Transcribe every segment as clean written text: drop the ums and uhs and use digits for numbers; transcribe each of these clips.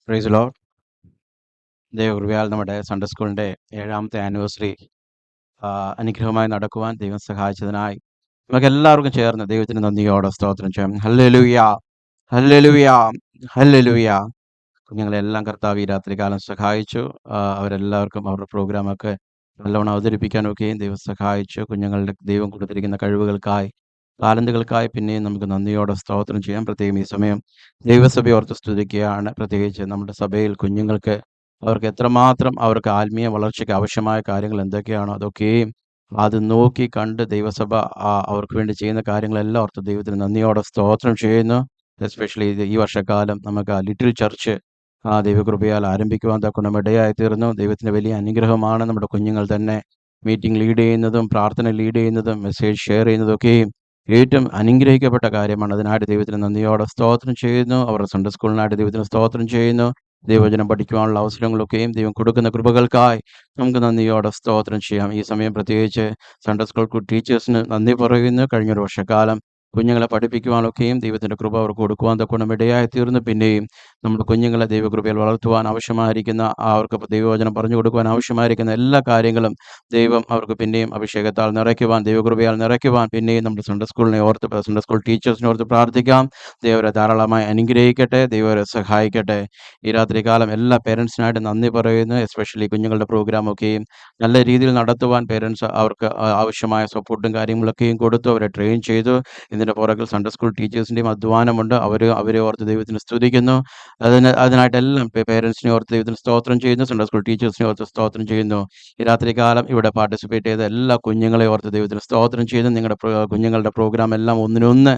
Praise Lord. ദൈവകൃപയാൽ നമ്മുടെ Sunday സ്കൂളിൻ്റെ 7ാമത്തെ ആനിവേഴ്സറി അനുഗ്രഹമായി നടക്കുവാൻ ദൈവം സഹായിച്ചതിനായി നമുക്ക് എല്ലാവർക്കും ചേർന്ന് ദൈവത്തിന് നന്ദിയോടെ സ്തോത്രം ചെയ്യാം. Hallelujah, hallelujah, hallelujah. കുഞ്ഞുങ്ങളെല്ലാം കർത്താവ് ഈ രാത്രികാലം സഹായിച്ചു. അവരെല്ലാവർക്കും അവരുടെ പ്രോഗ്രാമൊക്കെ നല്ലവണ്ണം അവതരിപ്പിക്കാനൊക്കെയും ദൈവം സഹായിച്ചു. കുഞ്ഞുങ്ങളുടെ ദൈവം കൊടുത്തിരിക്കുന്ന കഴിവുകൾക്കായി, താലന്തുകൾക്കായി പിന്നെയും നമുക്ക് നന്ദിയോടെ സ്തോത്രം ചെയ്യാം. പ്രത്യേകം ഈ സമയം ദൈവസഭയെ ഓർത്ത് സ്തുതിക്കുകയാണ്. പ്രത്യേകിച്ച് നമ്മുടെ സഭയിൽ കുഞ്ഞുങ്ങൾക്ക് അവർക്ക് എത്രമാത്രം അവർക്ക് ആത്മീയ വളർച്ചയ്ക്ക് ആവശ്യമായ കാര്യങ്ങൾ എന്തൊക്കെയാണോ അതൊക്കെയും അത് നോക്കി കണ്ട് ദൈവസഭ അവർക്ക് വേണ്ടി ചെയ്യുന്ന കാര്യങ്ങളെല്ലാം ഓർത്ത് ദൈവത്തിന് നന്ദിയോടെ സ്തോത്രം ചെയ്യുന്നു. എസ്പെഷ്യലി ഈ വർഷക്കാലം നമുക്ക് ലിറ്റിൽ ചർച്ച് ദൈവകൃപയാൽ ആരംഭിക്കുവാൻ തക്കണം ഇടയായി തീർന്നു. ദൈവത്തിൻ്റെ വലിയ അനുഗ്രഹമാണ് നമ്മുടെ കുഞ്ഞുങ്ങൾ തന്നെ മീറ്റിംഗ് ലീഡ് ചെയ്യുന്നതും പ്രാർത്ഥന ലീഡ് ചെയ്യുന്നതും മെസ്സേജ് ഷെയർ ചെയ്യുന്നതൊക്കെയും ഏറ്റവും അനുഗ്രഹിക്കപ്പെട്ട കാര്യമാണ്. അതിനായിട്ട് ദൈവത്തിന് നന്ദിയോടെ സ്തോത്രം ചെയ്യുന്നു. അവരുടെ സൺഡേ സ്കൂളിനായിട്ട് ദൈവത്തിന് സ്തോത്രം ചെയ്യുന്നു. ദൈവവചനം പഠിക്കുവാനുള്ള അവസരങ്ങളൊക്കെയും ദൈവം കൊടുക്കുന്ന കൃപകൾക്കായി നമുക്ക് നന്ദിയോടെ സ്തോത്രം ചെയ്യാം. ഈ സമയം പ്രത്യേകിച്ച് സൺഡേ സ്കൂൾ ടീച്ചേഴ്സിന് നന്ദി പറയുന്നു. കഴിഞ്ഞൊരു വർഷക്കാലം കുഞ്ഞുങ്ങളെ പഠിപ്പിക്കുവാനൊക്കെയും ദൈവത്തിൻ്റെ കൃപ അവർക്ക് കൊടുക്കുവാൻ തക്കണം ഇടയായി തീർന്നു. പിന്നെയും നമ്മുടെ കുഞ്ഞുങ്ങളെ ദൈവകൃപയിൽ വളർത്തുവാൻ ആവശ്യമായിരിക്കുന്ന അവർക്ക് ദൈവവചനം പറഞ്ഞു കൊടുക്കുവാൻ ആവശ്യമായിരിക്കുന്ന എല്ലാ കാര്യങ്ങളും ദൈവം അവർക്ക് പിന്നെയും അഭിഷേകത്താൽ നിറയ്ക്കുവാൻ, ദൈവകൃപയാൽ നിറയ്ക്കുവാൻ പിന്നെയും നമ്മുടെ സൺഡേ സ്കൂളിനെ ഓർത്ത്, സൺഡേ സ്കൂൾ ടീച്ചേഴ്സിനെ ഓർത്ത് പ്രാർത്ഥിക്കാം. ദൈവരെ ധാരാളമായി അനുഗ്രഹിക്കട്ടെ, ദൈവരെ സഹായിക്കട്ടെ. ഈ രാത്രികാലം എല്ലാ പേരൻസിനായിട്ട് നന്ദി പറയുന്നു. എസ്പെഷ്യലി കുഞ്ഞുങ്ങളുടെ പ്രോഗ്രാമൊക്കെയും നല്ല രീതിയിൽ നടത്തുവാൻ പേരൻസ് അവർക്ക് ആവശ്യമായ സപ്പോർട്ടും കാര്യങ്ങളൊക്കെയും കൊടുത്തു, അവരെ ട്രെയിൻ ചെയ്തു. ഇതിൻ്റെ പുറകിൽ സൺഡേ സ്കൂൾ ടീച്ചേഴ്സിൻ്റെയും അധ്വാനമുണ്ട്. അവരെ ഓർത്ത് ദൈവത്തിന് സ്തുതിക്കുന്നു. അതിനായിട്ടെല്ലാം പേരൻസിനെ ഓർത്ത് ദൈവത്തിന് സ്തോത്രം ചെയ്യുന്നു. സൺഡേ സ്കൂൾ ടീച്ചേഴ്സിനെ ഓർത്ത് സ്തോത്രം ചെയ്യുന്നു. ഈ രാത്രികാലം ഇവിടെ പാർട്ടിസിപ്പേറ്റ് ചെയ്ത എല്ലാ കുഞ്ഞുങ്ങളെ ഓർത്ത് ദൈവത്തിന് സ്തോത്രം ചെയ്യുന്നു. നിങ്ങളുടെ കുഞ്ഞുങ്ങളുടെ പ്രോഗ്രാം എല്ലാം ഒന്നിനൊന്ന്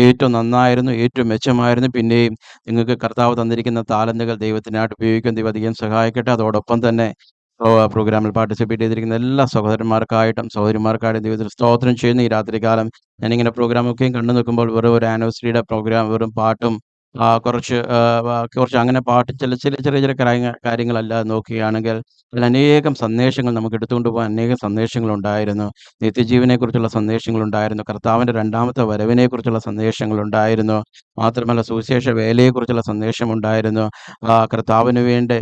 ഏറ്റവും നന്നായിരുന്നു, ഏറ്റവും മെച്ചമായിരുന്നു. പിന്നെയും നിങ്ങൾക്ക് കർത്താവ് തന്നിരിക്കുന്ന താലന്തുകൾ ദൈവത്തിനായിട്ട് ഉപയോഗിക്കാൻ ദൈവം അധികം സഹായിക്കട്ടെ. അതോടൊപ്പം തന്നെ പ്രോഗ്രാമിൽ പാർട്ടിസിപ്പേറ്റ് ചെയ്തിരിക്കുന്ന എല്ലാ സഹോദരന്മാർക്കായിട്ടും സഹോദരിമാർക്കായിട്ടും ദൈവത്തിന് സ്തോത്രം ചെയ്യുന്നു. ഈ രാത്രികാലം ഞാനിങ്ങനെ പ്രോഗ്രാമൊക്കെയും കണ്ടു നിൽക്കുമ്പോൾ വെറും ഒരു ആനിവേഴ്സറിയുടെ പ്രോഗ്രാം, വെറും പാട്ടും കുറച്ച് അങ്ങനെ പാട്ട് ചെറിയ കാര്യങ്ങളല്ലാതെ നോക്കുകയാണെങ്കിൽ അതിൽ അനേകം സന്ദേശങ്ങൾ നമുക്ക് എടുത്തുകൊണ്ട് പോകാൻ അനേകം സന്ദേശങ്ങളുണ്ടായിരുന്നു. നിത്യജീവനെക്കുറിച്ചുള്ള സന്ദേശങ്ങളുണ്ടായിരുന്നു. കർത്താവിൻ്റെ രണ്ടാമത്തെ വരവിനെക്കുറിച്ചുള്ള സന്ദേശങ്ങളുണ്ടായിരുന്നു. മാത്രമല്ല സുവിശേഷ വേലയെക്കുറിച്ചുള്ള സന്ദേശമുണ്ടായിരുന്നു. കർത്താവിന് വേണ്ടി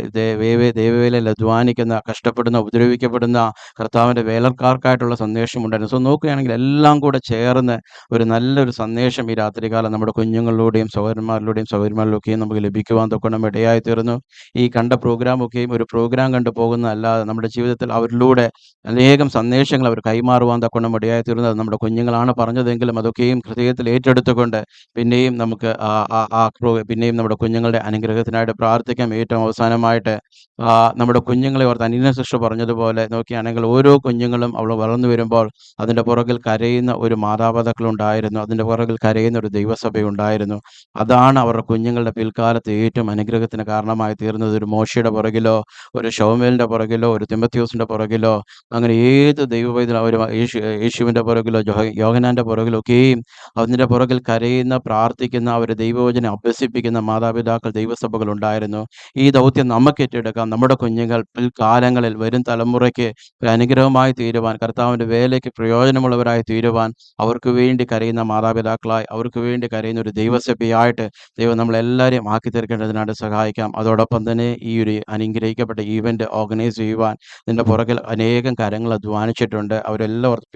ദൈവവേലയിൽ അധ്വാനിക്കുന്ന, കഷ്ടപ്പെടുന്ന, ഉപദ്രവിക്കപ്പെടുന്ന കർത്താവിൻ്റെ വേലക്കാർക്കായിട്ടുള്ള സന്ദേശമുണ്ടായിരുന്നു. സോ നോക്കുകയാണെങ്കിൽ എല്ലാം കൂടെ ചേർന്ന് ഒരു നല്ലൊരു സന്ദേശം ഈ രാത്രികാലം നമ്മുടെ കുഞ്ഞുങ്ങളിലൂടെയും സഹോദരിമാരിലൊക്കെയും നമുക്ക് ലഭിക്കുവാൻ തൊക്കണം ഇടയായി തീർന്നു. ഈ കണ്ട പ്രോഗ്രാമൊക്കെയും ഒരു പ്രോഗ്രാം കണ്ടു പോകുന്നതല്ലാതെ നമ്മുടെ ജീവിതത്തിൽ അവരിലൂടെ അനേകം സന്ദേശങ്ങൾ അവർ കൈമാറുവാൻ തക്കണം ഇടയായി തീർന്നത് നമ്മുടെ കുഞ്ഞുങ്ങളാണ് പറഞ്ഞതെങ്കിലും അതൊക്കെയും ഹൃദയത്തിൽ ഏറ്റെടുത്തുകൊണ്ട് പിന്നെയും നമുക്ക് പിന്നെയും നമ്മുടെ കുഞ്ഞുങ്ങളുടെ അനുഗ്രഹത്തിനായിട്ട് പ്രാർത്ഥിക്കാം. ഏറ്റവും അവസാനമായിട്ട് നമ്മുടെ കുഞ്ഞുങ്ങളെ ഓർത്ത് അനിന സിസ്റ്റർ പറഞ്ഞതുപോലെ നോക്കുകയാണെങ്കിൽ ഓരോ കുഞ്ഞുങ്ങളും അവൾ വളർന്നു വരുമ്പോൾ അതിൻ്റെ പുറകിൽ കരയുന്ന ഒരു മാതാപിതാക്കളുണ്ടായിരുന്നു, അതിൻ്റെ പുറകിൽ കരയുന്ന ഒരു ദൈവസഭയുണ്ടായിരുന്നു. അതാണ് അവരുടെ കുഞ്ഞുങ്ങളുടെ പിൽക്കാലത്ത് ഏറ്റവും അനുഗ്രഹത്തിന് കാരണമായി തീർന്നത്. ഒരു മോശയുടെ പുറകിലോ ഒരു ശൗമേലിൻ്റെ പുറകിലോ ഒരു തിമോഥെയോസിൻ്റെ പുറകിലോ അങ്ങനെ ഏത് ദൈവവൈദ്യ ഒരു യേശുവിൻ്റെ പുറകിലോ യോഹന്നാൻ്റെ പുറകിലോ ഒക്കെയും അതിൻ്റെ പുറകിൽ കരയുന്ന, പ്രാർത്ഥിക്കുന്ന, അവരെ ദൈവവചനം അഭ്യസിപ്പിക്കുന്ന മാതാപിതാക്കൾ, ദൈവസഭകൾ ഉണ്ടായിരുന്നു. ഈ ദൗത്യം നമുക്ക് ഏറ്റെടുക്കാം. നമ്മുടെ കുഞ്ഞുങ്ങൾ പിൽക്കാലങ്ങളിൽ വരും തലമുറയ്ക്ക് ഒരു അനുഗ്രഹമായി തീരുവാൻ, കർത്താവിൻ്റെ വേലയ്ക്ക് പ്രയോജനമുള്ളവരായി തീരുവാൻ അവർക്ക് വേണ്ടി കരയുന്ന മാതാപിതാക്കളായി, അവർക്ക് വേണ്ടി കരയുന്ന ഒരു ദൈവസഭയായിട്ട് ദൈവം നമ്മളെല്ലാവരെയും ആക്കി തീർക്കേണ്ടതിനായിട്ട് സഹായിക്കാം. അതോടൊപ്പം തന്നെ ഈ ഒരു അനുഗ്രഹിക്കപ്പെട്ട ഈവൻ്റ് ഓർഗനൈസ് ചെയ്യുവാൻ ഇതിൻ്റെ പുറകിൽ അനേകം കാര്യങ്ങൾ അധ്വാനിച്ചിട്ടുണ്ട്. അവരെല്ലാവരും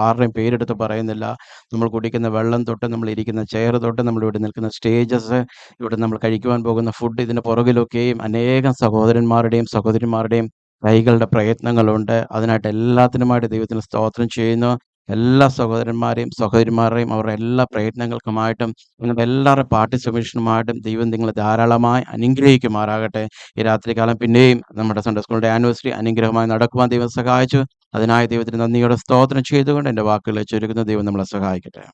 ആരുടെയും പേരെടുത്ത് പറയുന്നില്ല. നമ്മൾ കുടിക്കുന്ന വെള്ളം തൊട്ട്, നമ്മൾ ഇരിക്കുന്ന ചെയർ തൊട്ട്, നമ്മളിവിടെ നിൽക്കുന്ന സ്റ്റേജസ്, ഇവിടെ നമ്മൾ കഴിക്കുവാൻ പോകുന്ന ഫുഡ്, ഇതിൻ്റെ പുറകിലൊക്കെയും അനേകം സഹോദരന്മാരുടെയും സഹോദരിമാരുടെയും കൈകളുടെ പ്രയത്നങ്ങളുണ്ട്. അതിനായിട്ട് എല്ലാത്തിനുമായിട്ട് ദൈവത്തിന് സ്തോത്രം ചെയ്യുന്നു. എല്ലാ സഹോദരന്മാരെയും സഹോദരിമാരെയും അവരുടെ എല്ലാ പ്രയത്നങ്ങൾക്കുമായിട്ടും നിങ്ങളുടെ എല്ലാവരുടെ പാർട്ടിസിപ്പേഷനുമായിട്ടും ദൈവം നിങ്ങളെ ധാരാളമായി അനുഗ്രഹിക്കുമാറാകട്ടെ. ഈ രാത്രികാലം പിന്നെയും നമ്മുടെ സൺഡേ സ്കൂളിൻ്റെ ആനിവേഴ്സറി അനുഗ്രഹമായി നടക്കുവാൻ ദൈവം സഹായിച്ചു. അതിനായി ദൈവത്തിന് നന്ദിയോടെ സ്തോത്രം ചെയ്തുകൊണ്ട് എൻ്റെ വാക്കുകളെ ചുരുക്കുന്ന ദൈവം നമ്മളെ സഹായിക്കട്ടെ.